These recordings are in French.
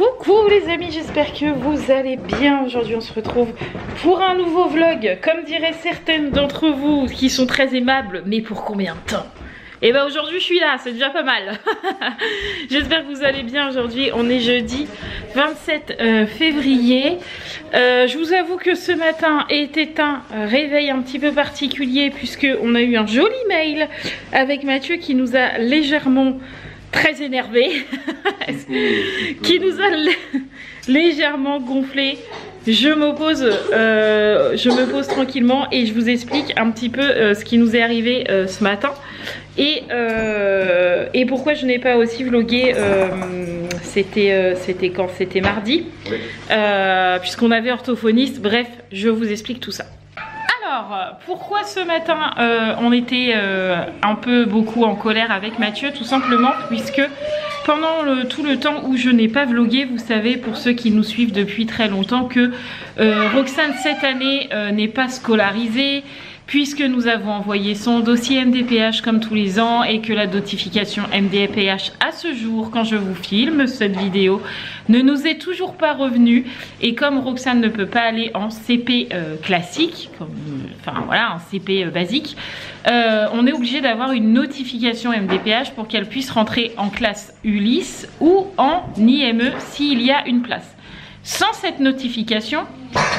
Coucou les amis, j'espère que vous allez bien. Aujourd'hui on se retrouve pour un nouveau vlog. Comme diraient certaines d'entre vous qui sont très aimables, mais pour combien de temps? Et ben aujourd'hui je suis là, c'est déjà pas mal. J'espère que vous allez bien. Aujourd'hui on est jeudi 27 février. Je vous avoue que ce matin était un réveil un petit peu particulier, puisque on a eu un joli mail avec Mathieu qui nous a légèrement très énervé, qui nous a légèrement gonflé. Je me pose tranquillement et je vous explique un petit peu ce qui nous est arrivé ce matin et pourquoi je n'ai pas aussi vlogué. C'était quand? C'était mardi, puisqu'on avait orthophoniste. Bref, je vous explique tout ça. Alors, pourquoi ce matin on était un peu beaucoup en colère avec Mathieu? Tout simplement puisque pendant tout le temps où je n'ai pas vlogué, vous savez, pour ceux qui nous suivent depuis très longtemps, que Roxane cette année n'est pas scolarisée, puisque nous avons envoyé son dossier MDPH comme tous les ans et que la notification MDPH à ce jour, quand je vous filme cette vidéo, ne nous est toujours pas revenue. Et comme Roxane ne peut pas aller en CP classique, enfin voilà, un CP basique, on est obligé d'avoir une notification MDPH pour qu'elle puisse rentrer en classe Ulysse ou en IME s'il y a une place. Sans cette notification,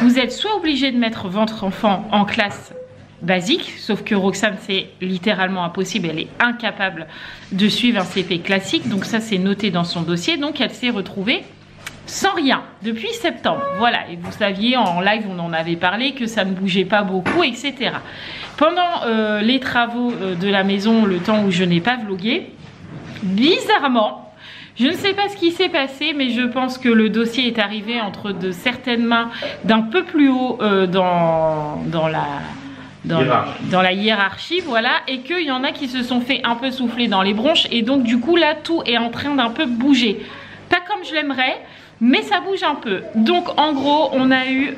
vous êtes soit obligé de mettre votre enfant en classe basique, sauf que Roxane c'est littéralement impossible, elle est incapable de suivre un CP classique, donc ça c'est noté dans son dossier. Donc elle s'est retrouvée sans rien depuis septembre, voilà. Et vous saviez, en live on en avait parlé, que ça ne bougeait pas beaucoup, etc. Pendant les travaux de la maison, le temps où je n'ai pas vlogué, bizarrement, je ne sais pas ce qui s'est passé, mais je pense que le dossier est arrivé entre de certaines mains d'un peu plus haut dans la hiérarchie, voilà, et qu'il y en a qui se sont fait un peu souffler dans les bronches, et donc du coup là tout est en train d'un peu bouger, pas comme je l'aimerais, mais ça bouge un peu. Donc en gros on a eu,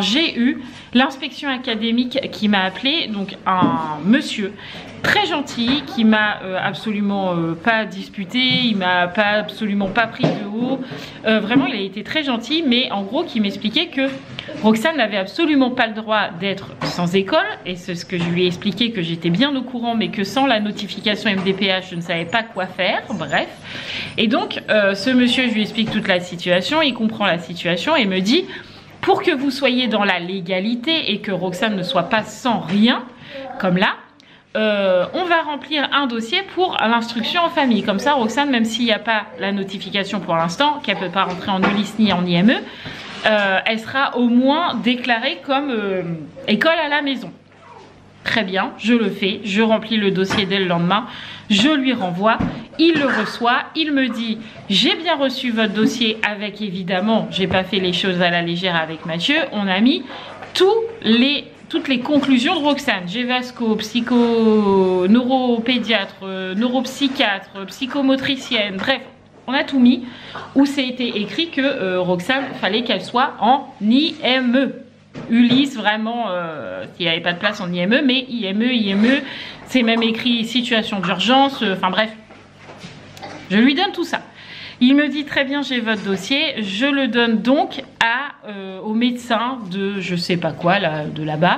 j'ai eu l'inspection académique qui m'a appelé, donc un monsieur très gentil qui m'a absolument pas disputé, il m'a absolument pas pris de haut, vraiment il a été très gentil, mais en gros qui m'expliquait que Roxane n'avait absolument pas le droit d'être sans école, et c'est ce que je lui ai expliqué, que j'étais bien au courant, mais que sans la notification MDPH je ne savais pas quoi faire, bref. Et donc ce monsieur, je lui explique toute la situation, il comprend la situation et me dit: pour que vous soyez dans la légalité et que Roxane ne soit pas sans rien, comme là, on va remplir un dossier pour l'instruction en famille. Comme ça, Roxane, même s'il n'y a pas la notification pour l'instant, qu'elle ne peut pas rentrer en Ulysse ni en IME, elle sera au moins déclarée comme école à la maison. Très bien, je le fais, je remplis le dossier dès le lendemain, je lui renvoie, il le reçoit, il me dit: j'ai bien reçu votre dossier, avec évidemment, j'ai pas fait les choses à la légère avec Mathieu, on a mis toutes les conclusions de Roxane, Gévasco, psycho, neuropédiatre, neuropsychiatre, psychomotricienne, bref, on a tout mis, où c'est été écrit que Roxane, fallait qu'elle soit en IME. Ulysse, vraiment, il n'y avait pas de place en IME, mais IME, c'est même écrit situation d'urgence, enfin bref, je lui donne tout ça. Il me dit: très bien, j'ai votre dossier, je le donne donc au médecin de je sais pas quoi, là, de là-bas,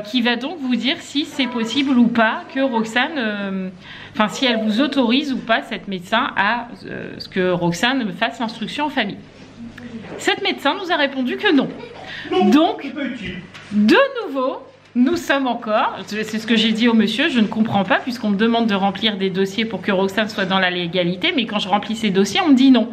qui va donc vous dire si c'est possible ou pas que Roxane, si elle vous autorise ou pas, cette médecin, à ce que Roxane fasse l'instruction en famille. Cette médecin nous a répondu que non. Donc, de nouveau, nous sommes encore, c'est ce que j'ai dit au monsieur, je ne comprends pas, puisqu'on me demande de remplir des dossiers pour que Roxane soit dans la légalité, mais quand je remplis ces dossiers, on me dit non.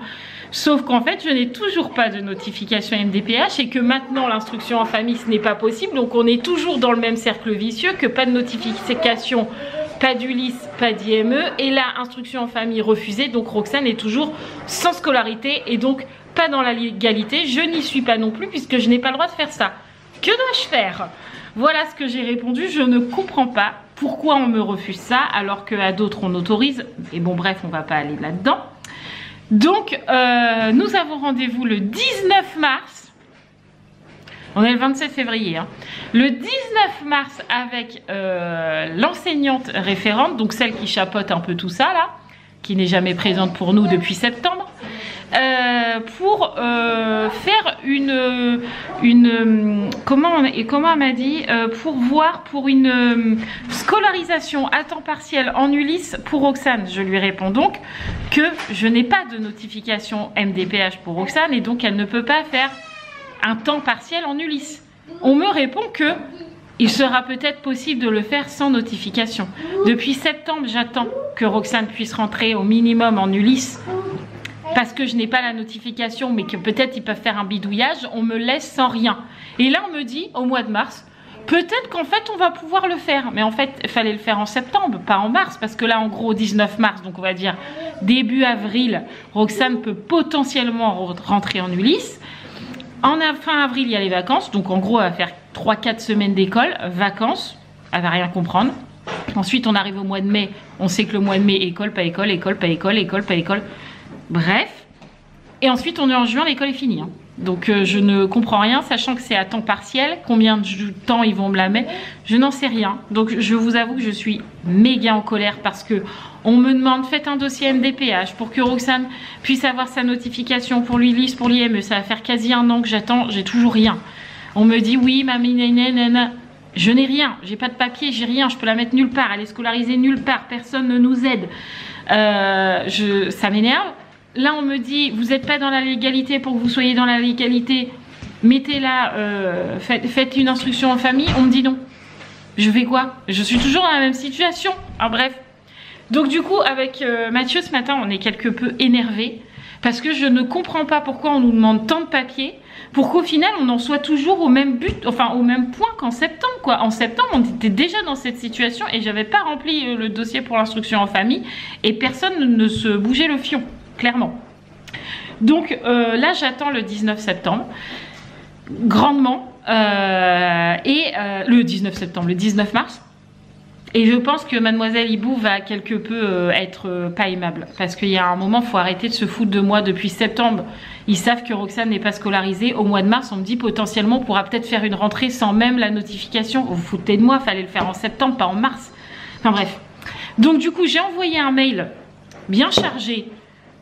Sauf qu'en fait, je n'ai toujours pas de notification MDPH et que maintenant, l'instruction en famille, ce n'est pas possible. Donc, on est toujours dans le même cercle vicieux, que pas de notification, pas d'Ulysse, pas d'IME, et là, instruction en famille refusée. Donc, Roxane est toujours sans scolarité et donc pas dans la légalité. Je n'y suis pas non plus, puisque je n'ai pas le droit de faire ça. Que dois-je faire? Voilà ce que j'ai répondu. Je ne comprends pas pourquoi on me refuse ça alors qu'à d'autres on autorise. Et bon, bref, on va pas aller là-dedans. Donc, nous avons rendez-vous le 19 mars. On est le 27 février. Hein. Le 19 mars avec l'enseignante référente, donc celle qui chapeaute un peu tout ça là, qui n'est jamais présente pour nous depuis septembre. pour faire comment elle m'a dit, pour voir pour une scolarisation à temps partiel en Ulysse pour Roxane. Je lui réponds donc que je n'ai pas de notification MDPH pour Roxane et donc elle ne peut pas faire un temps partiel en Ulysse. On me répond que il sera peut-être possible de le faire sans notification. Depuis septembre, j'attends que Roxane puisse rentrer au minimum en Ulysse parce que je n'ai pas la notification, mais que peut-être ils peuvent faire un bidouillage. On me laisse sans rien. Et là, on me dit, au mois de mars, peut-être qu'en fait, on va pouvoir le faire. Mais en fait, il fallait le faire en septembre, pas en mars, parce que là, en gros, 19 mars, donc on va dire début avril, Roxane peut potentiellement rentrer en Ulysse. Fin avril, il y a les vacances, donc en gros, elle va faire 3-4 semaines d'école, vacances, elle va rien comprendre. Ensuite, on arrive au mois de mai, on sait que le mois de mai, école, pas école, école, pas école, école, pas école. Bref. Et ensuite, on est en juin, l'école est finie. Hein. Donc, je ne comprends rien, sachant que c'est à temps partiel. Combien de temps ils vont me la mettre, je n'en sais rien. Donc, je vous avoue que je suis méga en colère parce que on me demande, faites un dossier MDPH pour que Roxane puisse avoir sa notification pour l'Ulysse, pour l'IME. Ça va faire quasi 1 an que j'attends, j'ai toujours rien. On me dit, oui, mamie, nanana. Je n'ai rien, j'ai pas de papier, j'ai rien, je peux la mettre nulle part, elle est scolarisée nulle part, personne ne nous aide. Ça m'énerve. Là, on me dit, vous n'êtes pas dans la légalité, pour que vous soyez dans la légalité, mettez-la, faites une instruction en famille. On me dit non. Je fais quoi? Je suis toujours dans la même situation. Ah, bref. Donc du coup, avec Mathieu ce matin, on est quelque peu énervé parce que je ne comprends pas pourquoi on nous demande tant de papiers pour qu'au final, on en soit toujours au même but, enfin au même point qu'en septembre, quoi. En septembre, on était déjà dans cette situation et j'avais pas rempli le dossier pour l'instruction en famille et personne ne se bougeait le fion, clairement. Donc là, j'attends le 19 septembre, grandement, le 19 septembre, le 19 mars. Et je pense que Mademoiselle Hibou va quelque peu être pas aimable. Parce qu'il y a un moment, il faut arrêter de se foutre de moi depuis septembre. Ils savent que Roxane n'est pas scolarisée. Au mois de mars, on me dit potentiellement on pourra peut-être faire une rentrée sans même la notification. Vous vous foutez de moi, il fallait le faire en septembre, pas en mars. Enfin bref. Donc du coup, j'ai envoyé un mail bien chargé,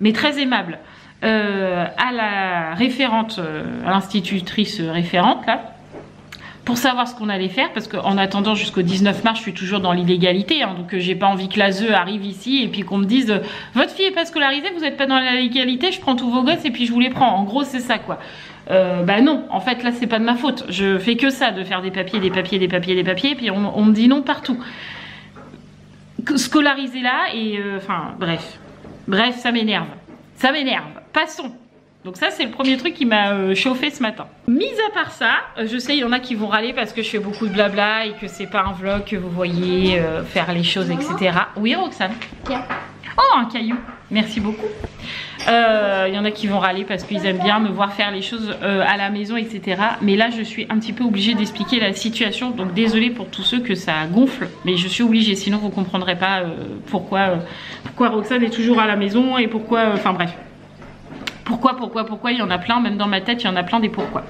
mais très aimable, à la référente, à l'institutrice référente, là, pour savoir ce qu'on allait faire, parce qu'en attendant jusqu'au 19 mars, je suis toujours dans l'illégalité, hein, donc j'ai pas envie que l'ASE arrive ici et puis qu'on me dise votre fille est pas scolarisée, vous êtes pas dans la légalité, je prends tous vos gosses et puis je vous les prends. En gros, c'est ça, quoi. Bah non, en fait, là, c'est pas de ma faute. Je fais que ça, de faire des papiers, des papiers, des papiers, des papiers, et puis on me dit non partout. Scolarisée là, et enfin, bref. Bref, ça m'énerve. Ça m'énerve. Passons. Donc ça, c'est le premier truc qui m'a chauffé ce matin. Mis à part ça, je sais, il y en a qui vont râler parce que je fais beaucoup de blabla et que c'est pas un vlog que vous voyez faire les choses, etc. Oui, Roxane. Oh, un caillou. Merci beaucoup. Il y en a qui vont râler parce qu'ils aiment bien me voir faire les choses à la maison, etc. Mais là, je suis un petit peu obligée d'expliquer la situation. Donc désolée pour tous ceux que ça gonfle. Mais je suis obligée, sinon vous comprendrez pas pourquoi Roxane est toujours à la maison et pourquoi... Enfin bref. Pourquoi, il y en a plein, même dans ma tête, il y en a plein des pourquoi.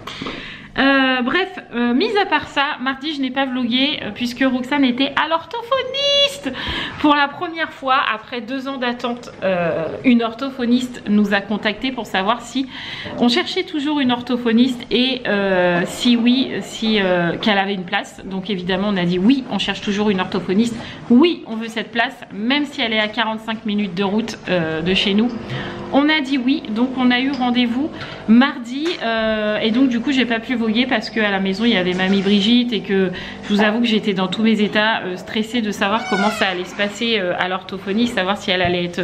Bref, mis à part ça, mardi je n'ai pas vlogué puisque Roxane était à l'orthophoniste. Pour la première fois, après 2 ans d'attente, une orthophoniste nous a contacté pour savoir si on cherchait toujours une orthophoniste et si oui, qu'elle avait une place. Donc évidemment on a dit oui, on cherche toujours une orthophoniste. Oui, on veut cette place, même si elle est à 45 minutes de route de chez nous. On a dit oui, donc on a eu rendez-vous mardi et donc du coup j'ai pas pu vloguer parce qu'à la maison il y avait mamie Brigitte et que je vous avoue que j'étais dans tous mes états stressée de savoir comment ça allait se passer à l'orthophonie, savoir si elle allait être,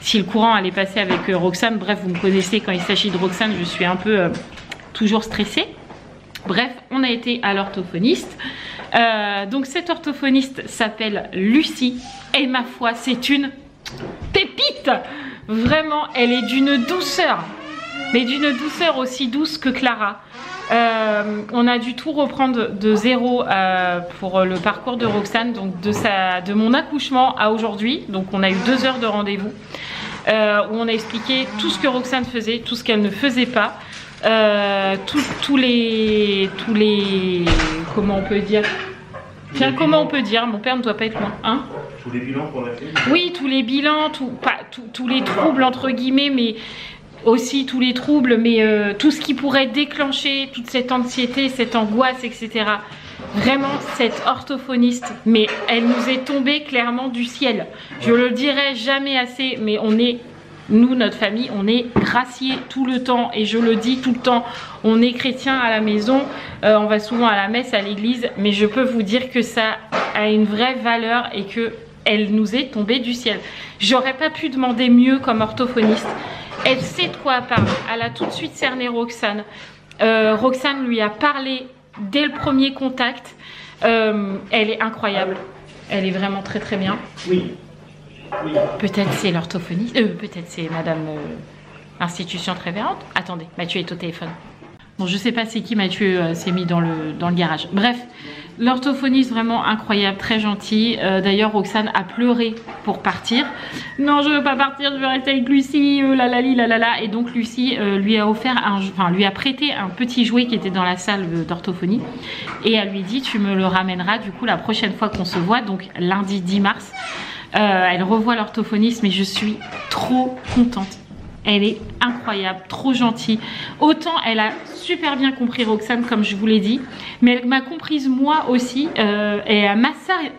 si le courant allait passer avec Roxane. Bref, vous me connaissez, quand il s'agit de Roxane je suis un peu toujours stressée. Bref, on a été à l'orthophoniste. Donc cette orthophoniste s'appelle Lucie et ma foi c'est une pépite. Vraiment, elle est d'une douceur, mais d'une douceur aussi douce que Clara. On a dû tout reprendre de zéro pour le parcours de Roxane, donc de mon accouchement à aujourd'hui. Donc on a eu 2 heures de rendez-vous où on a expliqué tout ce que Roxane faisait, tout ce qu'elle ne faisait pas, tous les comment on peut dire. Tiens, comment on peut dire, mon père ne doit pas être loin, hein? Tous les bilans qu'on a fait. Oui, tous les bilans, tous les troubles entre guillemets, mais aussi tous les troubles, mais tout ce qui pourrait déclencher toute cette anxiété, cette angoisse, etc. Vraiment, cette orthophoniste, mais elle nous est tombée clairement du ciel. Je le dirai jamais assez, mais on est, nous, notre famille, on est graciés tout le temps, et je le dis tout le temps, on est chrétien à la maison, on va souvent à la messe, à l'église, mais je peux vous dire que ça a une vraie valeur et que elle nous est tombée du ciel. J'aurais pas pu demander mieux comme orthophoniste. Elle sait de quoi elle parle. Elle a tout de suite cerné Roxane. Roxane lui a parlé dès le premier contact. Elle est incroyable. Elle est vraiment très très bien. Oui. Oui. Peut-être c'est l'orthophoniste. Peut-être c'est Madame Institution Révérende. Attendez, Mathieu est au téléphone. Bon, je sais pas c'est qui Mathieu s'est mis dans le garage. Bref, l'orthophoniste vraiment incroyable, très gentil. D'ailleurs, Roxane a pleuré pour partir. Non, je veux pas partir, je veux rester avec Lucie. Et donc Lucie lui a offert lui a prêté un petit jouet qui était dans la salle d'orthophonie. Et elle lui dit, tu me le ramèneras du coup la prochaine fois qu'on se voit, donc lundi 10 mars. Elle revoit l'orthophoniste, mais je suis trop contente. Elle est incroyable, trop gentille. Autant elle a super bien compris Roxane, comme je vous l'ai dit, mais elle m'a comprise moi aussi, et elle m'a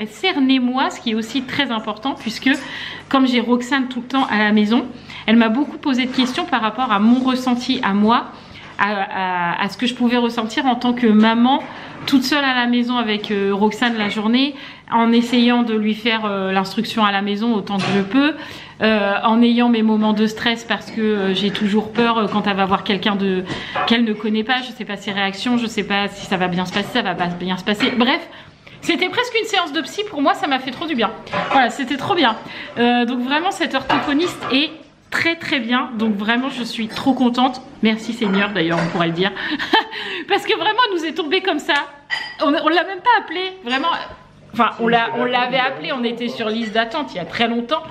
cerné moi, ce qui est aussi très important, puisque comme j'ai Roxane tout le temps à la maison, elle m'a beaucoup posé de questions par rapport à mon ressenti à moi, à ce que je pouvais ressentir en tant que maman, toute seule à la maison avec Roxane la journée, en essayant de lui faire l'instruction à la maison autant que je peux, en ayant mes moments de stress parce que j'ai toujours peur quand elle va voir quelqu'un qu'elle ne connaît pas, je sais pas ses réactions, je sais pas si ça va bien se passer, ça va pas bien se passer, bref. C'était presque une séance de psy pour moi, ça m'a fait trop du bien. Voilà, c'était trop bien. Donc vraiment cette orthophoniste est très très bien, donc vraiment je suis trop contente. Merci Seigneur d'ailleurs, on pourrait le dire. Parce que vraiment elle nous est tombée comme ça. On l'a même pas appelée, vraiment. Enfin, on l'avait appelée, on était sur liste d'attente il y a très longtemps.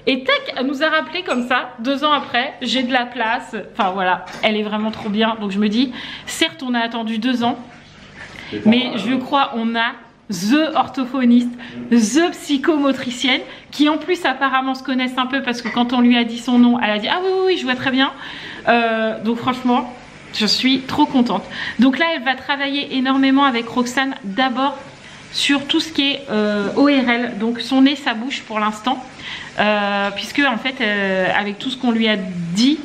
Et tac, elle nous a rappelé comme ça, 2 ans après, j'ai de la place. Enfin voilà, elle est vraiment trop bien. Donc je me dis, certes on a attendu 2 ans, mais je crois on a the orthophoniste, the psychomotricienne, qui en plus apparemment se connaissent un peu parce que quand on lui a dit son nom, elle a dit ah oui, je vois très bien. Donc franchement, je suis trop contente. Donc là, elle va travailler énormément avec Roxane, d'abord sur tout ce qui est ORL, donc son nez, sa bouche pour l'instant, puisque en fait, avec tout ce qu'on lui a dit,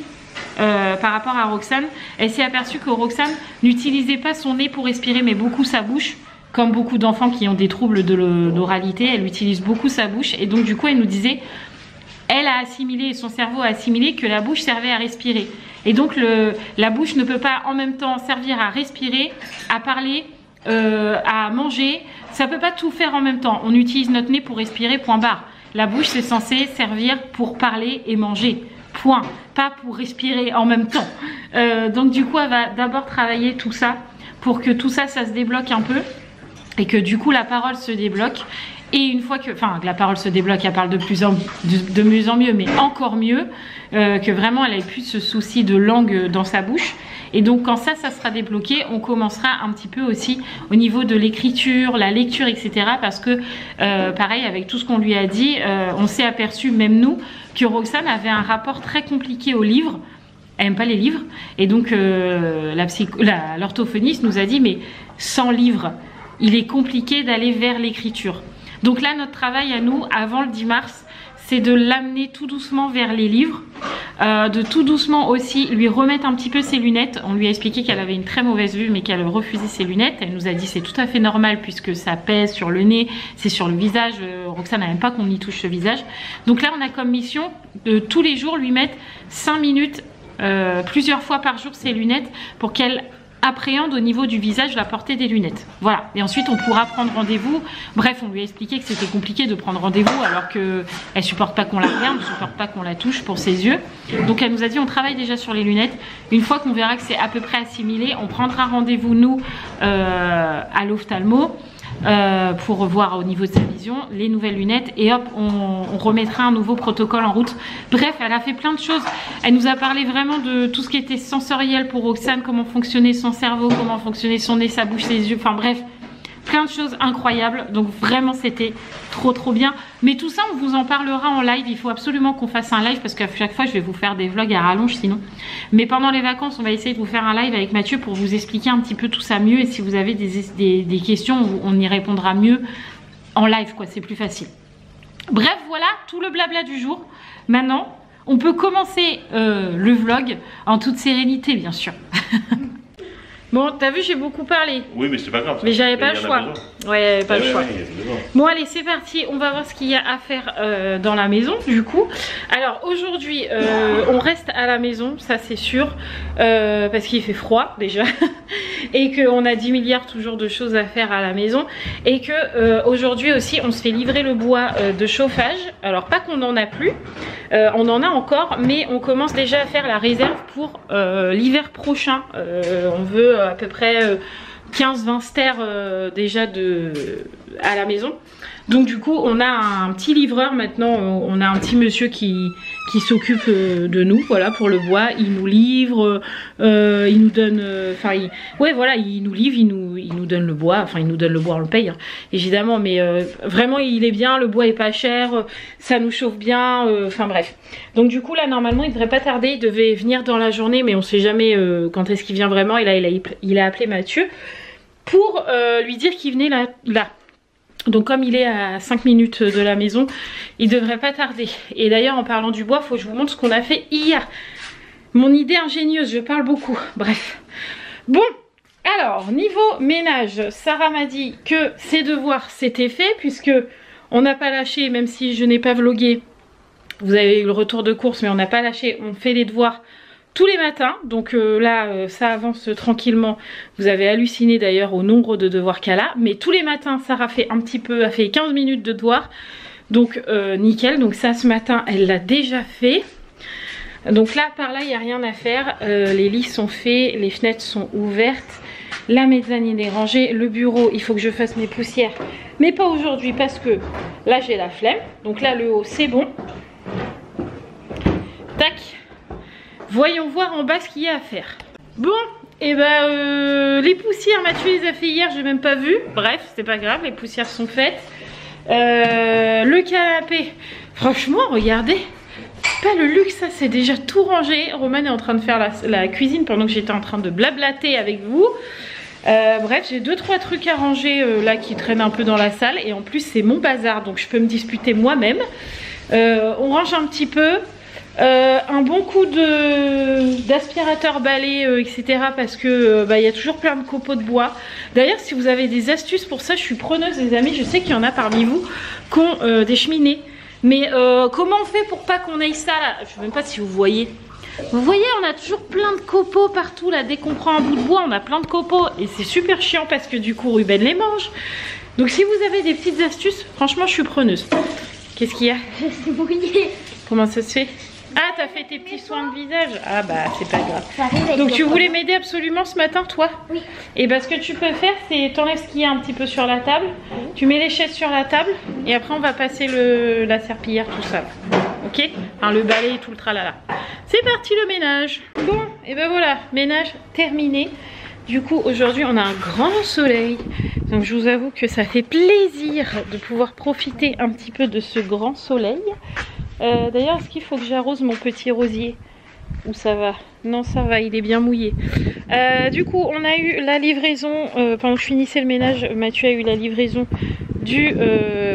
par rapport à Roxane, elle s'est aperçue que Roxane n'utilisait pas son nez pour respirer, mais beaucoup sa bouche. Comme beaucoup d'enfants qui ont des troubles de l'oralité, elle utilise beaucoup sa bouche. Et donc du coup, elle nous disait, elle a assimilé, son cerveau a assimilé que la bouche servait à respirer. Et donc la bouche ne peut pas en même temps servir à respirer, à parler, à manger. Ça peut pas tout faire en même temps. On utilise notre nez pour respirer, point barre. La bouche, c'est censé servir pour parler et manger. Point. Pas pour respirer en même temps. Donc du coup, elle va d'abord travailler tout ça pour que tout ça, ça se débloque un peu. Et que du coup la parole se débloque. Et une fois que la parole se débloque, elle parle de mieux en mieux, mais encore mieux, que vraiment elle ait plus ce souci de langue dans sa bouche. Et donc quand ça sera débloqué, on commencera un petit peu aussi au niveau de l'écriture, la lecture, etc. Parce que pareil, avec tout ce qu'on lui a dit, on s'est aperçu, même nous, que Roxane avait un rapport très compliqué aux livres. Elle n'aime pas les livres. Et donc l'orthophoniste nous a dit, mais sans livres, il est compliqué d'aller vers l'écriture. Donc là, notre travail à nous, avant le 10 mars, c'est de l'amener tout doucement vers les livres, de tout doucement aussi lui remettre un petit peu ses lunettes. On lui a expliqué qu'elle avait une très mauvaise vue, mais qu'elle refusait ses lunettes. Elle nous a dit c'est tout à fait normal puisque ça pèse sur le nez, c'est sur le visage. Roxane n'aime pas qu'on y touche ce visage. Donc là, on a comme mission de tous les jours lui mettre 5 minutes, plusieurs fois par jour, ses lunettes pour qu'elle appréhende au niveau du visage la portée des lunettes. Voilà. Et ensuite on pourra prendre rendez-vous. Bref, on lui a expliqué que c'était compliqué de prendre rendez-vous alors qu'elle supporte pas qu'on la regarde, ne supporte pas qu'on la touche pour ses yeux. Donc elle nous a dit on travaille déjà sur les lunettes. Une fois qu'on verra que c'est à peu près assimilé, on prendra rendez-vous nous à l'ophtalmo pour voir au niveau de sa vision les nouvelles lunettes et hop on remettra un nouveau protocole en route. Bref, elle a fait plein de choses. Elle nous a parlé vraiment de tout ce qui était sensoriel pour Roxane, comment fonctionnait son cerveau, comment fonctionnait son nez, sa bouche, ses yeux, enfin bref, plein de choses incroyables. Donc vraiment c'était trop bien. Mais tout ça on vous en parlera en live. Il faut absolument qu'on fasse un live parce qu'à chaque fois je vais vous faire des vlogs à rallonge sinon. Mais pendant les vacances on va essayer de vous faire un live avec Mathieu pour vous expliquer un petit peu tout ça mieux. Et si vous avez des questions, on y répondra mieux en live quoi, c'est plus facile. Bref voilà tout le blabla du jour. Maintenant on peut commencer le vlog en toute sérénité bien sûr. Bon, t'as vu, j'ai beaucoup parlé. Oui, mais c'est pas grave. Ça. Mais j'avais pas le choix. Ouais, pas le choix. Bon, allez, c'est parti. On va voir ce qu'il y a à faire dans la maison, du coup. Alors, aujourd'hui, on reste à la maison, ça c'est sûr. Parce qu'il fait froid, déjà. Et qu'on a 10 milliards toujours de choses à faire à la maison. Et que aujourd'hui aussi, on se fait livrer le bois de chauffage. Alors, pas qu'on en a plus. On en a encore, mais on commence déjà à faire la réserve pour l'hiver prochain. On veut à peu près 15-20 stères déjà à la maison. Donc du coup on a un petit livreur maintenant, on a un petit monsieur qui s'occupe de nous, voilà, pour le bois. Il nous livre, il nous donne, ouais voilà, il nous livre, il nous donne le bois, enfin il nous donne le bois, on le paye hein, évidemment, mais vraiment il est bien, le bois est pas cher, ça nous chauffe bien, enfin bref. Donc du coup là normalement il devrait pas tarder, il devait venir dans la journée, mais on sait jamais quand est-ce qu'il vient vraiment. Et là il a appelé Mathieu pour lui dire qu'il venait là. Donc comme il est à 5 minutes de la maison, il devrait pas tarder. Et d'ailleurs en parlant du bois, faut que je vous montre ce qu'on a fait hier. Mon idée ingénieuse, je parle beaucoup. Bref. Bon, alors niveau ménage, Sarah m'a dit que ses devoirs c'était fait, puisque on n'a pas lâché, même si je n'ai pas vlogué. Vous avez eu le retour de course, mais on n'a pas lâché, on fait les devoirs tous les matins. Donc là ça avance tranquillement. Vous avez halluciné d'ailleurs au nombre de devoirs qu'elle a, mais tous les matins Sarah fait un petit peu, a fait 15 minutes de devoirs, donc nickel. Donc ça ce matin elle l'a déjà fait. Donc là par là il n'y a rien à faire, les lits sont faits, les fenêtres sont ouvertes, la mezzanine est rangée, le bureau il faut que je fasse mes poussières, mais pas aujourd'hui parce que là j'ai la flemme. Donc là le haut c'est bon. Tac. Voyons voir en bas ce qu'il y a à faire. Bon, et les poussières, Mathieu les a fait hier, j'ai même pas vu. Bref, c'est pas grave, les poussières sont faites. Le canapé, franchement, regardez, pas le luxe, ça c'est déjà tout rangé. Roman est en train de faire la cuisine pendant que j'étais en train de blablater avec vous. Bref, j'ai 2-3 trucs à ranger là qui traînent un peu dans la salle. Et en plus, c'est mon bazar, donc je peux me disputer moi-même. On range un petit peu. Un bon coup d'aspirateur balai etc, parce que il y a toujours plein de copeaux de bois. D'ailleurs si vous avez des astuces pour ça, je suis preneuse les amis. Je sais qu'il y en a parmi vous qui ont des cheminées, mais comment on fait pour pas qu'on aille ça là? Je sais même pas si vous voyez. Vous voyez, on a toujours plein de copeaux partout là. Dès qu'on prend un bout de bois on a plein de copeaux, et c'est super chiant parce que du coup Ruben les mange. Donc si vous avez des petites astuces, franchement je suis preneuse. Qu'est-ce qu'il y a? Je suis brouillée. Comment ça se fait? Ah, t'as fait tes petits soins de visage? Ah bah c'est pas grave. Donc tu voulais m'aider absolument ce matin toi? Oui. Et bah ce que tu peux faire c'est t'enlèves ce qu'il y a un petit peu sur la table. Oui. Tu mets les chaises sur la table et après on va passer la serpillière tout ça. Ok? Enfin le balai et tout le tralala. C'est parti le ménage. Bon et ben voilà, ménage terminé. Du coup aujourd'hui on a un grand soleil. Donc je vous avoue que ça fait plaisir de pouvoir profiter un petit peu de ce grand soleil. D'ailleurs, est-ce qu'il faut que j'arrose mon petit rosier? Ou ça va? Non, ça va, il est bien mouillé. Du coup, on a eu la livraison, pendant que je finissais le ménage, Mathieu a eu la livraison du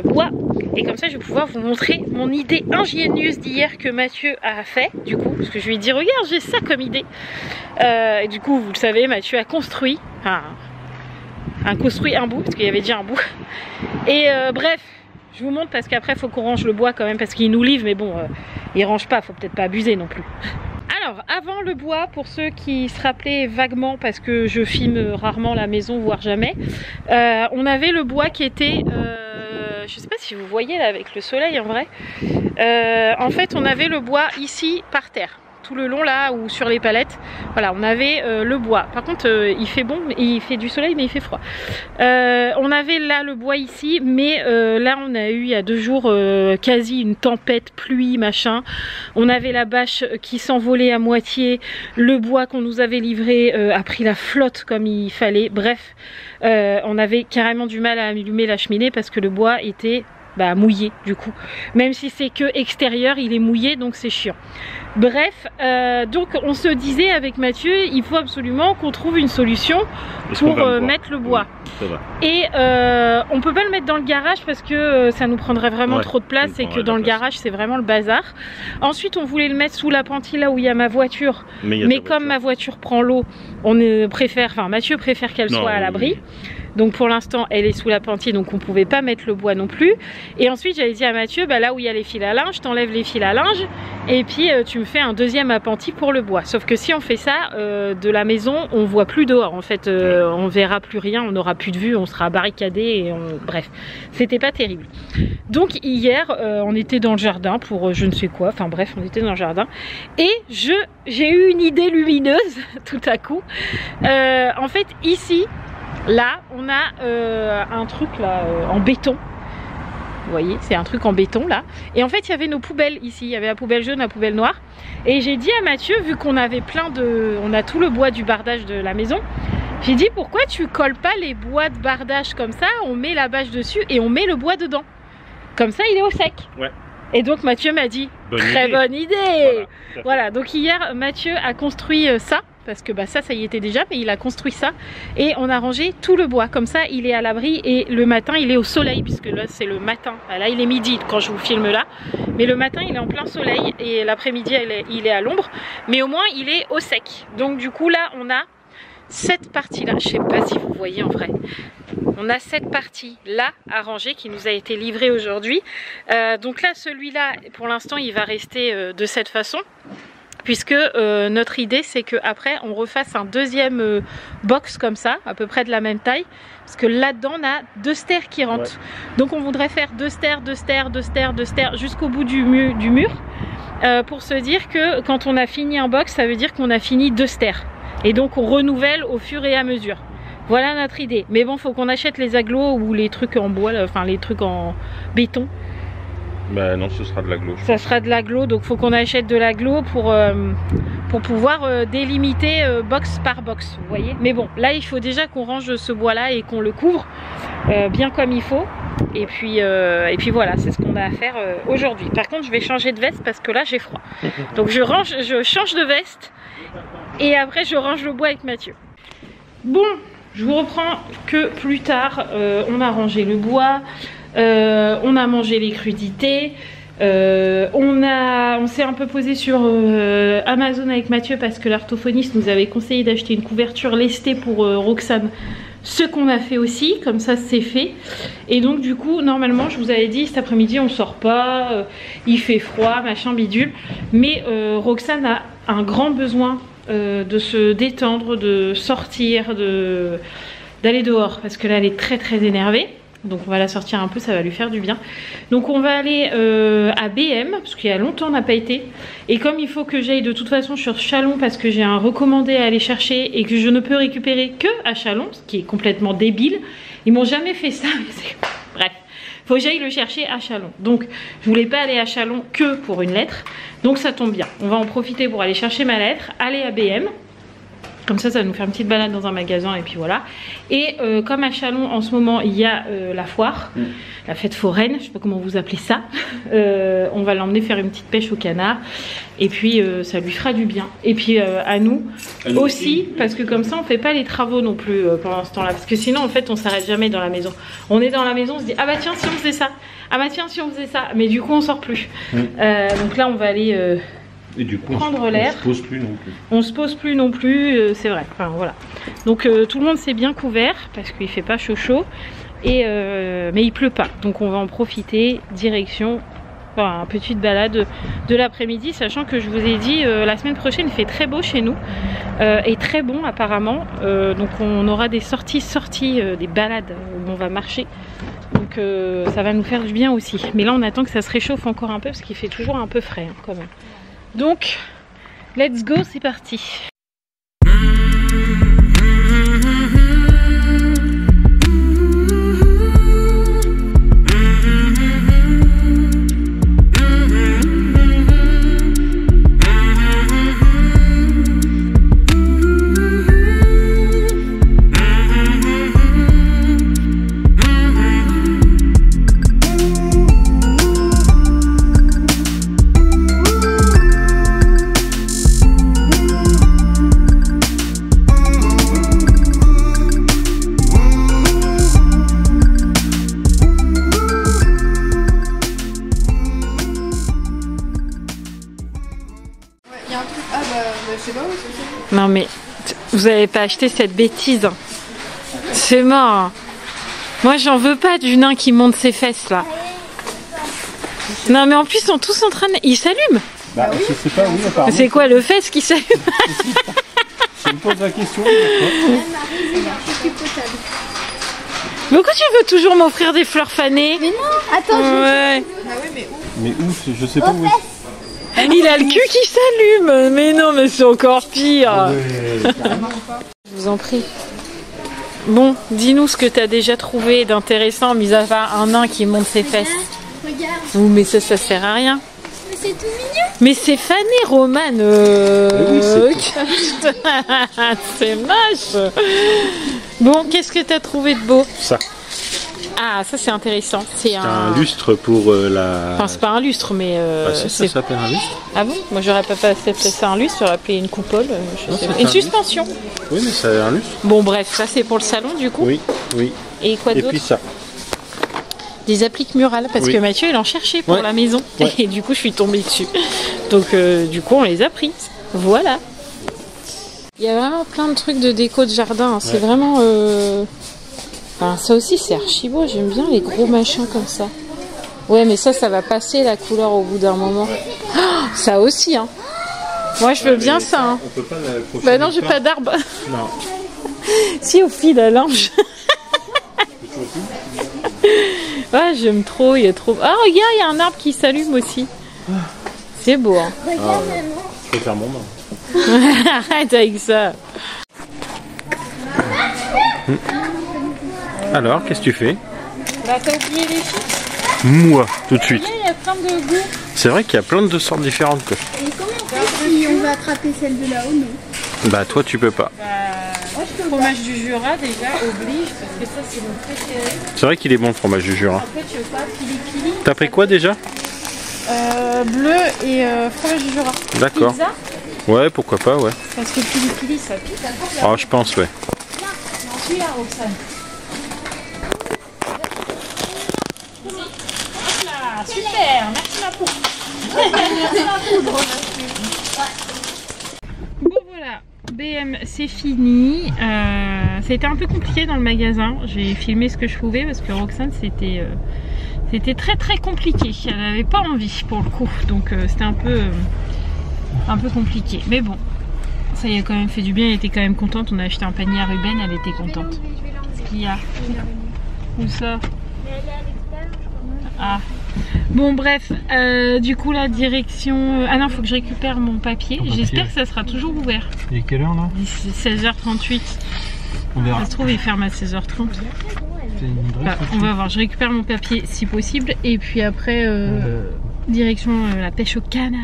bois. Et comme ça, je vais pouvoir vous montrer mon idée ingénieuse d'hier que Mathieu a fait. Du coup, parce que je lui ai dit, regarde, j'ai ça comme idée. Et du coup, vous le savez, Mathieu a construit, construit un bout, parce qu'il y avait déjà un bout. Et bref. Je vous montre parce qu'après il faut qu'on range le bois quand même parce qu'il nous livre, mais bon il range pas, faut peut-être pas abuser non plus. Alors avant le bois, pour ceux qui se rappelaient vaguement parce que je filme rarement la maison voire jamais, on avait le bois qui était je sais pas si vous voyez là avec le soleil en vrai, en fait on avait le bois ici par terre tout le long là ou sur les palettes. Voilà, on avait le bois. Par contre il fait bon, il fait du soleil mais il fait froid. On avait là le bois ici, mais là on a eu il y a 2 jours quasi une tempête, pluie, machin. On avait la bâche qui s'envolait à moitié, le bois qu'on nous avait livré a pris la flotte comme il fallait. Bref, on avait carrément du mal à allumer la cheminée parce que le bois était mouillé du coup. Même si c'est que extérieur, il est mouillé, donc c'est chiant. Bref, donc on se disait avec Mathieu, il faut absolument qu'on trouve une solution pour mettre le bois. Oui, et on peut pas le mettre dans le garage parce que ça nous prendrait vraiment trop de place et que dans le garage c'est vraiment le bazar. Ensuite on voulait le mettre sous l'appentis là où il y a ma voiture, mais comme ma voiture prend l'eau, on préfère, enfin Mathieu préfère qu'elle soit à l'abri. Donc pour l'instant elle est sous l'appentis, donc on pouvait pas mettre le bois non plus. Et ensuite j'avais dit à Mathieu, là où il y a les fils à linge, t'enlèves les fils à linge et puis tu me fais un deuxième appentis pour le bois. Sauf que si on fait ça, de la maison on voit plus dehors en fait, on verra plus rien, on n'aura plus de vue, on sera barricadé et bref, c'était pas terrible. Donc hier on était dans le jardin pour je ne sais quoi, enfin bref on était dans le jardin et j'ai eu une idée lumineuse tout à coup. En fait ici, là on a un truc là en béton. Vous voyez, c'est un truc en béton là. Et en fait, il y avait nos poubelles ici. Il y avait la poubelle jaune, la poubelle noire. Et j'ai dit à Mathieu, vu qu'on avait on a tout le bois du bardage de la maison, j'ai dit pourquoi tu colles pas les bois de bardage comme ça, on met la bâche dessus et on met le bois dedans. Comme ça, il est au sec. Ouais. Et donc Mathieu m'a dit, très bonne idée. Voilà, donc hier Mathieu a construit ça. Parce que ça y était déjà, mais il a construit ça et on a rangé tout le bois, comme ça il est à l'abri et le matin il est au soleil, puisque là c'est le matin, là il est midi quand je vous filme là, mais le matin il est en plein soleil et l'après-midi il est à l'ombre, mais au moins il est au sec. Donc du coup là on a cette partie là, je sais pas si vous voyez en vrai, on a cette partie là à ranger qui nous a été livrée aujourd'hui. Donc là celui-là pour l'instant il va rester de cette façon, puisque notre idée c'est qu'après on refasse un deuxième box comme ça, à peu près de la même taille, parce que là-dedans on a 2 stairs qui rentrent. Donc on voudrait faire 2 stairs, 2 stairs, 2 stairs, 2 stairs jusqu'au bout du mur pour se dire que quand on a fini un box, ça veut dire qu'on a fini 2 stairs. Et donc on renouvelle au fur et à mesure. Voilà notre idée. Mais bon, faut qu'on achète les agglos ou les trucs en bois, enfin les trucs en béton. Non, ce sera de l'agglo. Ça sera de l'agglo, donc faut qu'on achète de l'agglo pour pouvoir délimiter box par box, vous voyez. Mais bon, là il faut déjà qu'on range ce bois là et qu'on le couvre bien comme il faut. Et puis voilà, c'est ce qu'on a à faire aujourd'hui. Par contre je vais changer de veste parce que là j'ai froid. Donc je change de veste et après je range le bois avec Mathieu. Bon, je vous reprends que plus tard. On a rangé le bois. On a mangé les crudités, on s'est un peu posé sur Amazon avec Mathieu parce que l'orthophoniste nous avait conseillé d'acheter une couverture lestée pour Roxane, ce qu'on a fait aussi, comme ça c'est fait. Et donc du coup normalement je vous avais dit cet après-midi on sort pas, il fait froid, machin bidule, mais Roxane a un grand besoin de se détendre, de sortir, d'aller dehors parce que là elle est très très énervée. Donc on va la sortir un peu, ça va lui faire du bien. Donc on va aller à BM, parce qu'il y a longtemps on n'a pas été. Et comme il faut que j'aille de toute façon sur Chalon, parce que j'ai un recommandé à aller chercher et que je ne peux récupérer que à Chalon, ce qui est complètement débile. Ils m'ont jamais fait ça, mais bref. Faut que j'aille le chercher à Chalon. Donc je voulais pas aller à Chalon que pour une lettre. Donc ça tombe bien. On va en profiter pour aller chercher ma lettre, aller à BM. Comme ça va nous faire une petite balade dans un magasin et puis voilà. Et comme à Chalon en ce moment il y a la foire, la fête foraine, je sais pas comment vous appelez ça, on va l'emmener faire une petite pêche au canard et puis ça lui fera du bien. Et puis à nous aussi, parce que comme ça on fait pas les travaux non plus pendant ce temps là, parce que sinon en fait on s'arrête jamais dans la maison. On est dans la maison, on se dit ah bah tiens si on faisait ça, ah bah tiens si on faisait ça, mais du coup on sort plus. Donc là on va aller et du coup, prendre l'air. On se pose plus non plus. On se pose plus non plus, c'est vrai. Enfin voilà. Donc tout le monde s'est bien couvert parce qu'il fait pas chaud et mais il pleut pas. Donc on va en profiter. Direction, une petite balade de l'après-midi, sachant que je vous ai dit la semaine prochaine il fait très beau chez nous et très bon apparemment. Donc on aura des sorties, des balades où on va marcher. Donc ça va nous faire du bien aussi. Mais là on attend que ça se réchauffe encore un peu parce qu'il fait toujours un peu frais hein, quand même. Donc Let's go, c'est parti. Non mais, vous avez pas acheté cette bêtise. C'est mort. Moi j'en veux pas du nain qui monte ses fesses là. Non mais en plus ils sont tous en train de... Ils s'allument. Bah je sais pas, oui apparemment. C'est quoi le fesse qui s'allume? Je me pose la question. Pourquoi tu veux toujours m'offrir des fleurs fanées? Mais non, attends. Ouais. Mais où? Je sais pas où. Il a le cul qui s'allume. Mais non, mais c'est encore pire. Je vous en prie. Bon, dis-nous ce que tu as déjà trouvé d'intéressant, mis à part un nain qui monte ses fesses. Regarde. Oh, mais ça sert à rien. Mais c'est tout mignon. Mais c'est fané, Romane. C'est moche. Bon, qu'est-ce que tu as trouvé de beau? Ça. Ah, ça c'est intéressant. C'est Un lustre pour la... Enfin, c'est pas un lustre, mais... Bah, si, ça s'appelle un lustre. Ah bon? Moi, j'aurais pas appelé ça un lustre, j'aurais appelé une coupole. Je sais pas. Une suspension. Oui, mais c'est un lustre. Bon, bref, ça c'est pour le salon, du coup. Oui, oui. Et quoi Et d'autre? puis ça. Des appliques murales, parce Oui. que Mathieu, il en cherchait pour Ouais. la maison. Ouais. Et du coup, je suis tombée dessus. Donc, du coup, on les a pris. Voilà. Il y a vraiment plein de trucs de déco de jardin. C'est vraiment... Enfin, ça aussi, c'est archi beau. J'aime bien les gros machins comme ça. Ouais, mais ça va passer la couleur au bout d'un moment. Oh, ça aussi, hein. Moi, je veux bien ça. Hein. On peut pas la... Bah non, j'ai pas d'arbre. Non. Si, au fil à linge. Ouais, j'aime trop. Il y a trop... Ah, regarde, il y a un arbre qui s'allume aussi. C'est beau, hein. Regarde maman. Je peux faire mon main. Arrête avec ça. Alors, qu'est-ce que tu fais? Bah, t'as oublié les chips. Moi, tout de suite. Il y a plein de goûts. C'est vrai qu'il y a plein de sortes différentes. Quoi. Et comment on fait si on va attraper celle de là-haut, non? Bah, toi, tu peux pas. Fromage du Jura, déjà, oblige, parce que ça, c'est mon préféré. C'est vrai qu'il est bon, le fromage du Jura. Après, tu veux pas pili-pili. T'as pris quoi déjà? Bleu et fromage du Jura. D'accord. Pizza, Ouais, pourquoi pas, ouais. parce que pili-pili, ça pique. Ah, je pense, ouais. Celui-là, Roxane. Hop là, super, merci ma poule. Merci ma poule. Bon voilà, BM c'est fini. C'était un peu compliqué dans le magasin. J'ai filmé ce que je pouvais parce que Roxane c'était très très compliqué. Elle n'avait pas envie pour le coup, donc c'était un peu compliqué. Mais bon, ça y a quand même fait du bien. Elle était quand même contente. On a acheté un panier à Ruben, elle était contente. Ce qu'il y a. Où ça? Ah. Bon bref, du coup la direction... Ah non, faut que je récupère mon papier. J'espère que ça sera toujours ouvert. Il est quelle heure là? C'est 16h38. On verra. Ça se trouve il ferme à 16h30. Bah, on va voir, je récupère mon papier si possible. Et puis après, direction la pêche au canard.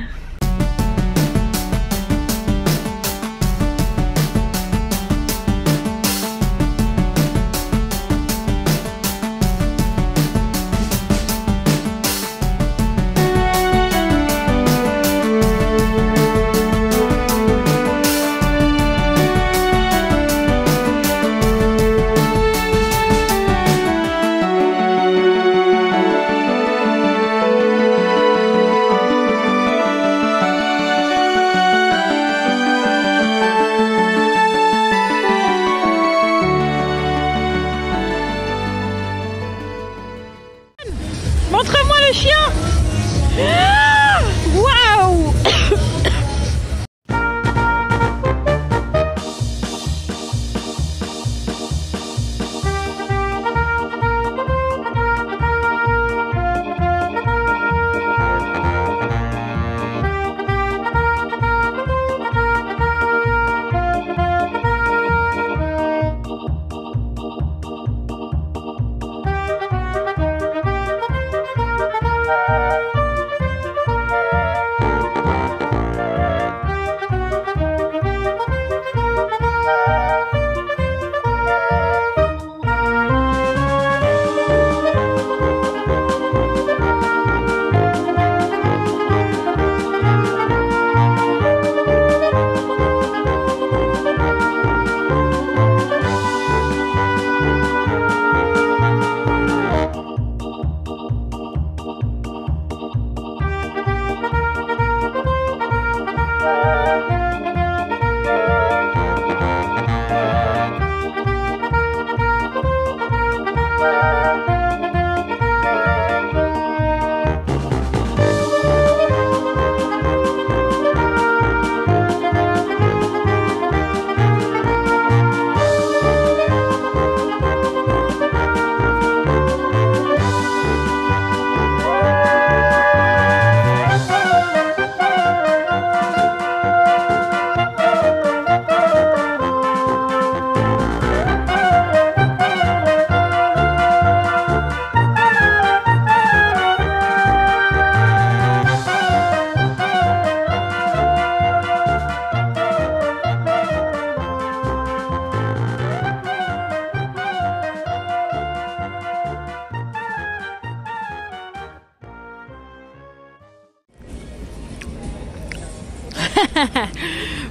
Montre-moi le chien. Ah, waouh.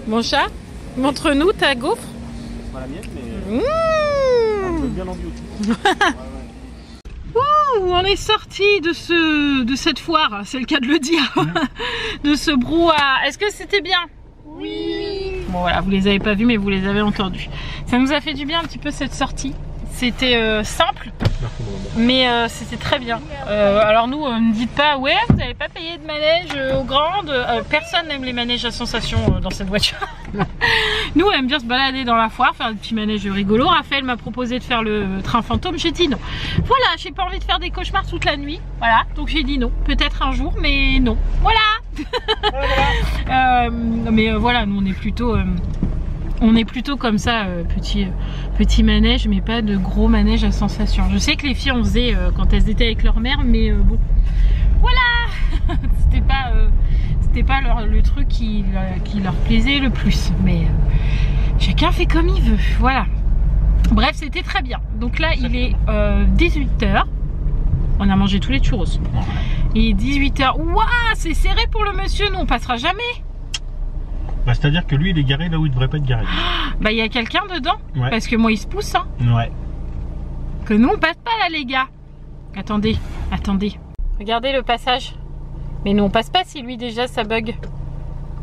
Mon chat, montre-nous ta gaufre. C'est pas la mienne, mais bien envie aussi. Ouh, on est sorti de cette foire, c'est le cas de le dire, de ce brouhaha. Est-ce que c'était bien? Oui. Bon voilà, vous les avez pas vus mais vous les avez entendus. Ça nous a fait du bien un petit peu cette sortie. C'était simple, mais c'était très bien. Alors nous, ne dites pas, ouais, vous n'avez pas payé de manège aux grandes. Personne n'aime les manèges à sensation dans cette voiture. Nous, on aime bien se balader dans la foire, faire des petits manèges rigolos. Raphaël m'a proposé de faire le train fantôme, j'ai dit non. Voilà, j'ai pas envie de faire des cauchemars toute la nuit. Voilà, donc j'ai dit non. Peut-être un jour, mais non. Voilà. Mais voilà, nous on est plutôt comme ça, petit manège, mais pas de gros manège à sensation. Je sais que les filles en faisaient quand elles étaient avec leur mère, mais bon, voilà. C'était pas le truc qui leur plaisait le plus, mais chacun fait comme il veut, voilà. Bref, c'était très bien. Donc là, il est 18 h. On a mangé tous les churros. Il est 18 h. Waouh, c'est serré pour le monsieur, nous on passera jamais. Bah, c'est-à-dire que lui, il est garé là où il devrait pas être garé. Bah, il y a quelqu'un dedans, Ouais. parce que moi, il se pousse, hein. Ouais. Que nous, on passe pas là, les gars. Attendez, attendez. Regardez le passage. Mais nous, on passe pas si lui, déjà, ça bug.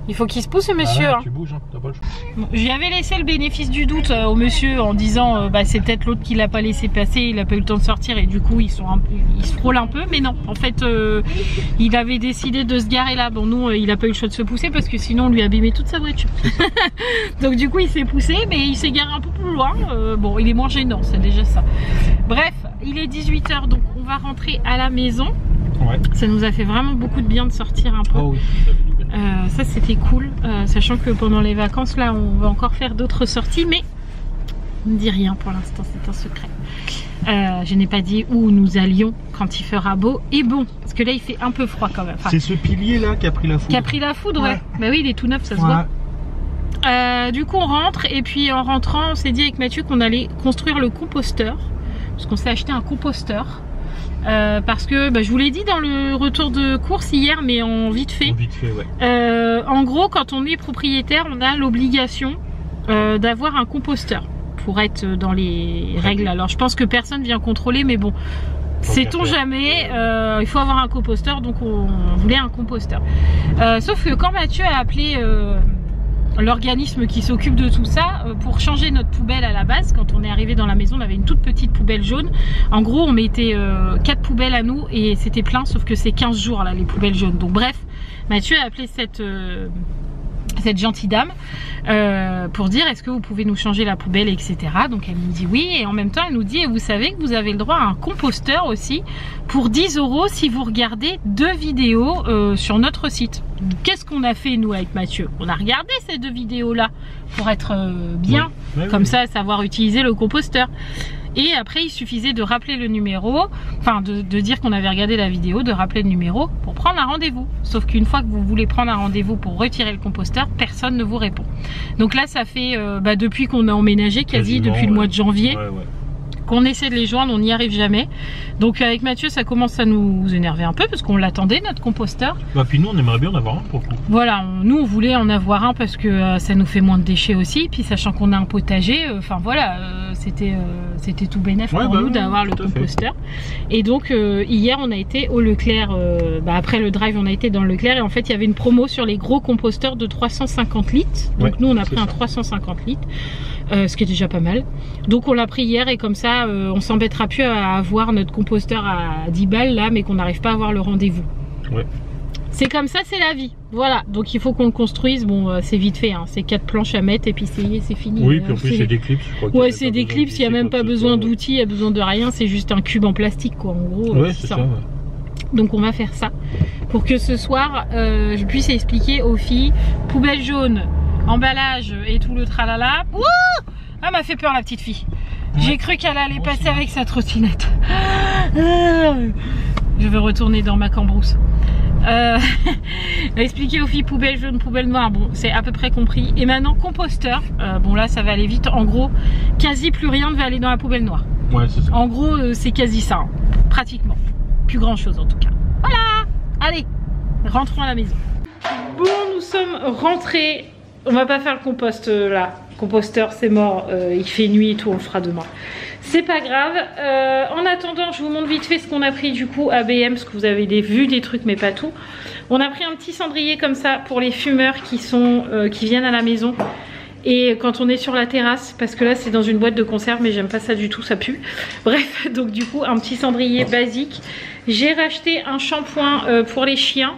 Il faut qu'il se pousse, ce monsieur. Ah ouais, hein. tu bouges, hein, t'as pas le choix. Bon, j'y avais laissé le bénéfice du doute au monsieur en disant bah, c'est peut-être l'autre qui l'a pas laissé passer, il a pas eu le temps de sortir et du coup il se frôle un peu, mais non, en fait il avait décidé de se garer là. Bon, nous il a pas eu le choix de se pousser parce que sinon on lui abîmait toute sa voiture. Donc du coup il s'est poussé, mais il s'est garé un peu plus loin. Bon, il est moins gênant, c'est déjà ça. Bref, il est 18 h, donc on va rentrer à la maison. Ouais. Ça nous a fait vraiment beaucoup de bien de sortir un peu. Oh oui, ça fait du bien. Ça c'était cool, sachant que pendant les vacances là on va encore faire d'autres sorties, mais on ne dit rien pour l'instant, c'est un secret. Je n'ai pas dit où nous allions quand il fera beau et bon, parce que là il fait un peu froid quand même. Enfin, c'est ce pilier là qui a pris la foudre. qui a pris la foudre, ouais. Bah oui, il est tout neuf, ça se Ouais. voit. Du coup on rentre et puis en rentrant on s'est dit avec Mathieu qu'on allait construire le composteur, parce qu'on s'est acheté un composteur. Parce que bah, je vous l'ai dit dans le retour de course hier, mais en vite fait. Vite fait, ouais. En gros, quand on est propriétaire, on a l'obligation d'avoir un composteur pour être dans les règles. Alors je pense que personne vient contrôler, mais bon, sait-on jamais, il faut avoir un composteur, donc on voulait un composteur. Sauf que quand Mathieu a appelé l'organisme qui s'occupe de tout ça pour changer notre poubelle à la base, quand on est arrivé dans la maison, on avait une toute petite poubelle jaune. En gros, on mettait 4 poubelles à nous et c'était plein, sauf que c'est 15 jours là les poubelles jaunes. Donc bref, Mathieu a appelé cette gentille dame pour dire est-ce que vous pouvez nous changer la poubelle, etc. Donc elle nous dit oui, et en même temps elle nous dit et vous savez que vous avez le droit à un composteur aussi pour 10 € si vous regardez 2 vidéos sur notre site. Qu'est-ce qu'on a fait nous avec Mathieu? On a regardé ces 2 vidéos là pour être bien, oui. comme ça savoir utiliser le composteur. Et après il suffisait de rappeler le numéro, enfin de dire qu'on avait regardé la vidéo, de rappeler le numéro pour prendre un rendez-vous. Sauf qu'une fois que vous voulez prendre un rendez-vous pour retirer le composteur, personne ne vous répond. Donc là ça fait depuis qu'on a emménagé quasiment, depuis le mois de janvier, ouais. qu'on essaie de les joindre, on n'y arrive jamais. Donc avec Mathieu ça commence à nous énerver un peu parce qu'on l'attendait notre composteur. Bah puis nous on aimerait bien en avoir un pour le coup. Voilà, nous on voulait en avoir un parce que ça nous fait moins de déchets aussi, puis sachant qu'on a un potager, enfin voilà, c'était tout bénef pour nous d'avoir le composteur. Et donc hier on a été au Leclerc, après le drive on a été dans le Leclerc et en fait il y avait une promo sur les gros composteurs de 350 litres. Donc nous on a pris un 350 litres, ce qui est déjà pas mal. Donc on l'a pris hier et comme ça on s'embêtera plus à avoir notre composteur à 10 balles là, mais qu'on n'arrive pas à avoir le rendez-vous. Ouais. C'est comme ça, c'est la vie. Voilà, donc il faut qu'on le construise. Bon, c'est vite fait, hein. C'est 4 planches à mettre et puis c'est fini. Oui, puis en plus c'est des clips, je crois. Ouais, c'est des clips, il n'y a même pas besoin d'outils, il n'y a besoin de rien, c'est juste un cube en plastique quoi, en gros. Ouais, c'est ça. Ouais. Donc on va faire ça pour que ce soir je puisse expliquer aux filles poubelle jaune, emballage et tout le tralala. Ouh, ah, m'a fait peur la petite fille. Ouais. J'ai cru qu'elle allait passer avec sa trottinette. Je vais retourner dans ma cambrousse. Expliquer aux filles poubelle jaune, poubelle noire, bon c'est à peu près compris. Et maintenant composteur, bon là ça va aller vite. En gros, quasi plus rien ne va aller dans la poubelle noire. Ouais, c'est ça. En gros c'est quasi ça, hein. Pratiquement. Plus grand chose en tout cas. Voilà, allez, rentrons à la maison. Bon, nous sommes rentrés. On va pas faire le compost là. Composteur, c'est mort. Il fait nuit et tout, on le fera demain. C'est pas grave. En attendant, je vous montre vite fait ce qu'on a pris du coup à BM, parce que vous avez vu des trucs, mais pas tout. On a pris un petit cendrier comme ça pour les fumeurs qui viennent à la maison. Et quand on est sur la terrasse, parce que là c'est dans une boîte de conserve, mais j'aime pas ça du tout, ça pue. Bref, donc du coup un petit cendrier basique. J'ai racheté un shampoing pour les chiens,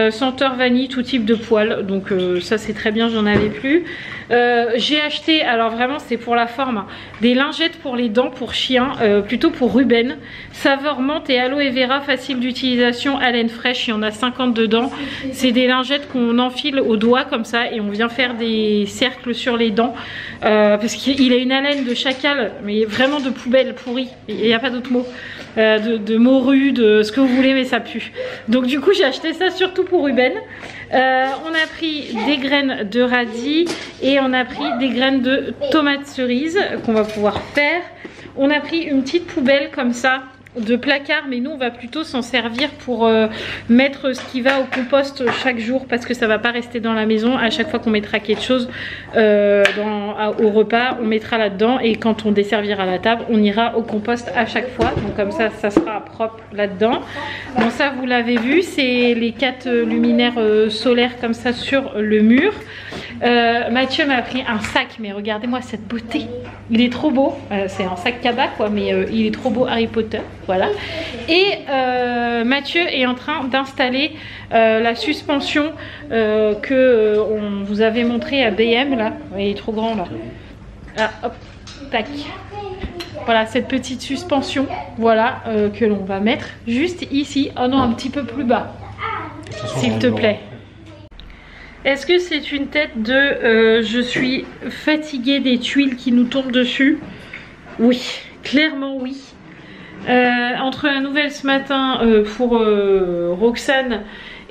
senteur vanille, tout type de poils. Donc ça c'est très bien, j'en avais plus. J'ai acheté, alors vraiment c'est pour la forme, hein, des lingettes pour les dents pour chiens, plutôt pour Ruben. Saveur menthe et aloe vera, facile d'utilisation, haleine fraîche, il y en a 50 dedans. C'est des lingettes qu'on enfile au doigt comme ça et on vient faire des cercles sur les dents. Parce qu'il a une haleine de chacal, mais vraiment de poubelle pourrie, il n'y a pas d'autre mot. De morue, de ce que vous voulez, mais ça pue. Donc du coup j'ai acheté ça surtout pour Ruben. On a pris des graines de radis et on a pris des graines de tomates cerises qu'on va pouvoir faire. On a pris une petite poubelle comme ça de placard, mais nous on va plutôt s'en servir pour mettre ce qui va au compost chaque jour, parce que ça va pas rester dans la maison. À chaque fois qu'on mettra quelque chose au repas, on mettra là-dedans, et quand on desservira la table, on ira au compost à chaque fois. Donc comme ça, ça sera propre là-dedans. Bon, ça vous l'avez vu, c'est les 4 luminaires solaires comme ça sur le mur. Mathieu m'a pris un sac, mais regardez-moi cette beauté, il est trop beau. C'est un sac cabas quoi, mais il est trop beau, Harry Potter. Voilà. Et Mathieu est en train d'installer la suspension que on vous avait montré à BM là. Il est trop grand là. Ah, hop, tac. Voilà cette petite suspension, voilà, que l'on va mettre juste ici. Oh non, un petit peu plus bas, s'il te plaît. Est-ce que c'est une tête de je suis fatiguée des tuiles qui nous tombent dessus? Oui, clairement oui. Entre la nouvelle ce matin pour Roxane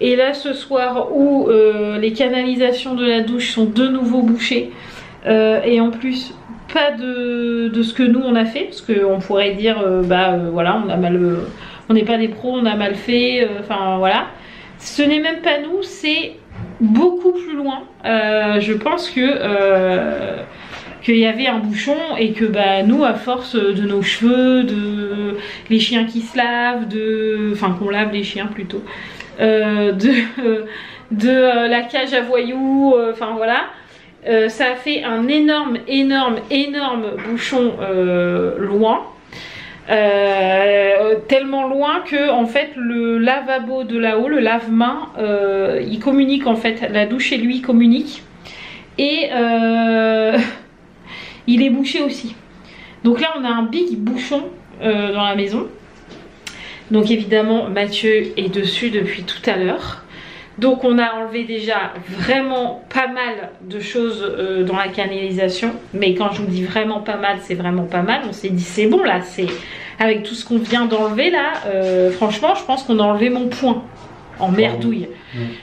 et là ce soir où les canalisations de la douche sont de nouveau bouchées, et en plus pas de ce que nous on a fait, parce qu'on pourrait dire voilà, on a mal, on n'est pas des pros, on a mal fait, enfin voilà. Ce n'est même pas nous, c'est beaucoup plus loin. Je pense que qu'il y avait un bouchon et que nous, à force de nos cheveux, de les chiens qui se lavent, enfin qu'on lave les chiens plutôt, de la cage à voyous, enfin voilà, ça a fait un énorme bouchon loin. Tellement loin que en fait le lavabo de là-haut, le lave-main, il communique en fait, la douche et lui communique, et il est bouché aussi. Donc là on a un big bouchon dans la maison. Donc évidemment Mathieu est dessus depuis tout à l'heure. Donc on a enlevé déjà vraiment pas mal de choses dans la canalisation. Mais quand je vous dis vraiment pas mal, c'est vraiment pas mal. On s'est dit c'est bon là, c'est avec tout ce qu'on vient d'enlever là, franchement je pense qu'on a enlevé mon point en merdouille.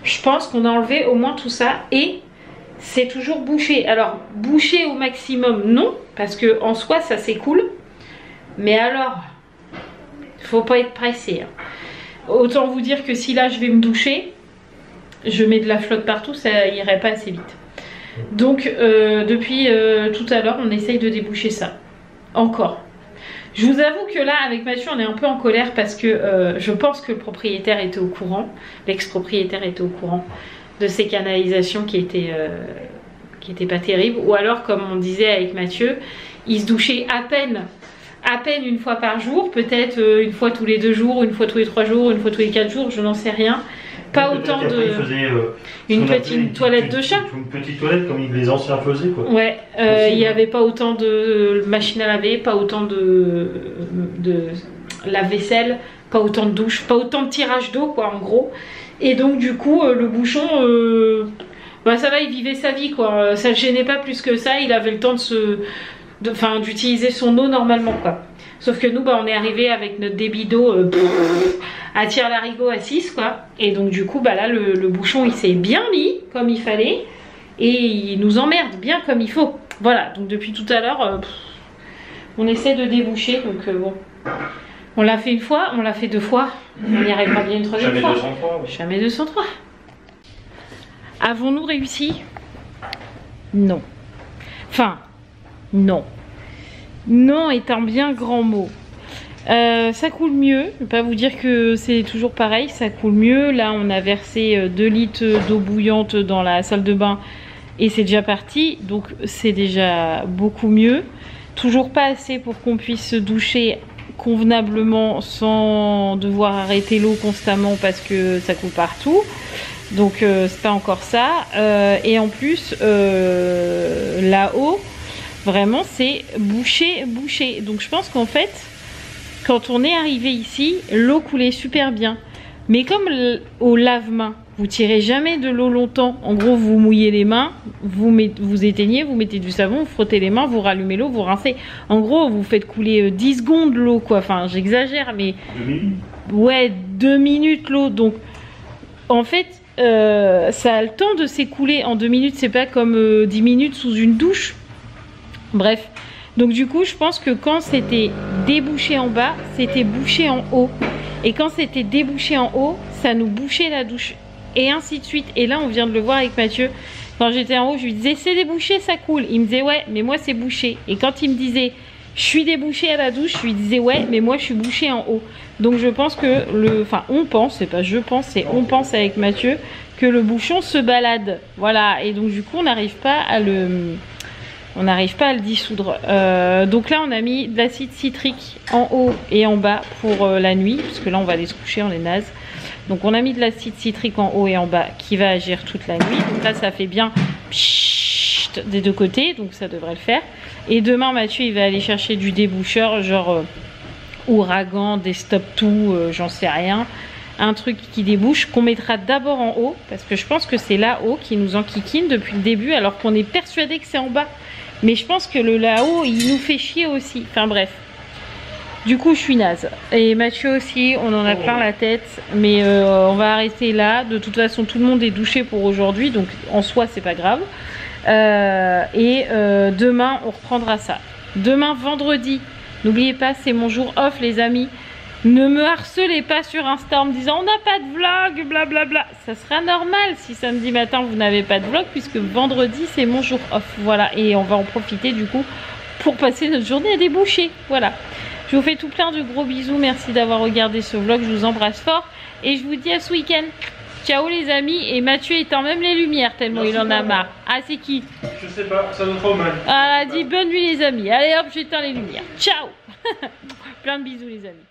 Je pense qu'on a enlevé au moins tout ça, et c'est toujours bouché. Alors bouché au maximum non, parce que en soi ça s'écoule, mais alors faut pas être pressé, hein. Autant vous dire que si là je vais me doucher, je mets de la flotte partout, ça irait pas assez vite. Donc depuis tout à l'heure on essaye de déboucher ça encore. Je vous avoue que là avec Mathieu on est un peu en colère, parce que je pense que le propriétaire était au courant, l'ex-propriétaire était au courant de ces canalisations qui étaient pas terribles, ou alors comme on disait avec Mathieu, il se douchait à peine une fois par jour, peut-être une fois tous les 2 jours, une fois tous les 3 jours, une fois tous les 4 jours, je n'en sais rien. Pas autant de... Il faisait, une petite toilette de chat. Une petite toilette comme les anciens faisaient quoi. Ouais, il n'y avait pas autant de machine à laver, pas autant de lave-vaisselle, pas autant de douche, pas autant de tirage d'eau quoi en gros. Et donc du coup le bouchon, ça va, il vivait sa vie quoi. Ça le gênait pas plus que ça, il avait le temps d'utiliser son eau normalement quoi. Sauf que nous on est arrivé avec notre débit d'eau à tire-larigot à 6 quoi. Et donc du coup là le bouchon il s'est bien mis comme il fallait, et il nous emmerde bien comme il faut. Voilà, donc depuis tout à l'heure on essaie de déboucher, donc bon. On l'a fait une fois, on l'a fait 2 fois, on y arrivera bien une 3e fois. Jamais 203. Jamais 203. Avons-nous réussi? Non. Enfin, non. Non est un bien grand mot. Ça coule mieux, je ne vais pas vous dire que c'est toujours pareil, ça coule mieux. Là on a versé 2 litres d'eau bouillante dans la salle de bain et c'est déjà parti, donc c'est déjà beaucoup mieux. Toujours pas assez pour qu'on puisse se doucher convenablement sans devoir arrêter l'eau constamment parce que ça coule partout. Donc c'est pas encore ça. Et en plus là-haut, vraiment c'est bouché. Donc je pense qu'en fait, quand on est arrivé ici, l'eau coulait super bien. Mais comme au lave-main, vous tirez jamais de l'eau longtemps. En gros, vous mouillez les mains, vous éteignez, vous mettez du savon, vous frottez les mains, vous rallumez l'eau, vous rincez. En gros, vous faites couler 10 secondes l'eau, quoi. Enfin, j'exagère, mais... 2 minutes. Ouais, 2 minutes l'eau. Donc, en fait, ça a le temps de s'écouler en 2 minutes. C'est pas comme 10 minutes sous une douche. Bref. Donc du coup, je pense que quand c'était débouché en bas, c'était bouché en haut. Et quand c'était débouché en haut, ça nous bouchait la douche. Et ainsi de suite. Et là, on vient de le voir avec Mathieu. Quand j'étais en haut, je lui disais, c'est débouché, ça coule. Il me disait, ouais, mais moi, c'est bouché. Et quand il me disait, je suis débouché à la douche, je lui disais, ouais, mais moi, je suis bouché en haut. Donc je pense que enfin, on pense, c'est pas je pense, c'est on pense avec Mathieu, que le bouchon se balade. Voilà. Et donc du coup, on n'arrive pas à le dissoudre. Donc là on a mis de l'acide citrique en haut et en bas pour la nuit, parce que là on va aller se coucher, on est naze. Donc on a mis de l'acide citrique en haut et en bas qui va agir toute la nuit. Donc là ça fait bien pssst des deux côtés, donc ça devrait le faire. Et demain Mathieu il va aller chercher du déboucheur, genre ouragan, des stop tout, j'en sais rien. Un truc qui débouche, qu'on mettra d'abord en haut, parce que je pense que c'est là-haut qui nous enquiquine depuis le début, alors qu'on est persuadé que c'est en bas. Mais je pense que le là-haut, il nous fait chier aussi. Enfin bref. Du coup, je suis naze. Et Mathieu aussi, on en a plein la tête. Mais on va arrêter là. De toute façon, tout le monde est douché pour aujourd'hui. Donc en soi, c'est pas grave. Demain, on reprendra ça. Demain, vendredi. N'oubliez pas, c'est mon jour off, les amis. Ne me harcelez pas sur Insta en me disant on n'a pas de vlog, blablabla. Ça sera normal si samedi matin vous n'avez pas de vlog, puisque vendredi c'est mon jour off. Voilà, et on va en profiter du coup pour passer notre journée à déboucher. Voilà, je vous fais tout plein de gros bisous. Merci d'avoir regardé ce vlog, je vous embrasse fort et je vous dis à ce week-end. Ciao les amis. Et Mathieu éteint même les lumières tellement il en a marre. Ah, c'est qui? Je sais pas, ça doit trop mal. Ah, dit bonne nuit les amis. Allez hop, j'éteins les lumières. Ciao. Plein de bisous les amis.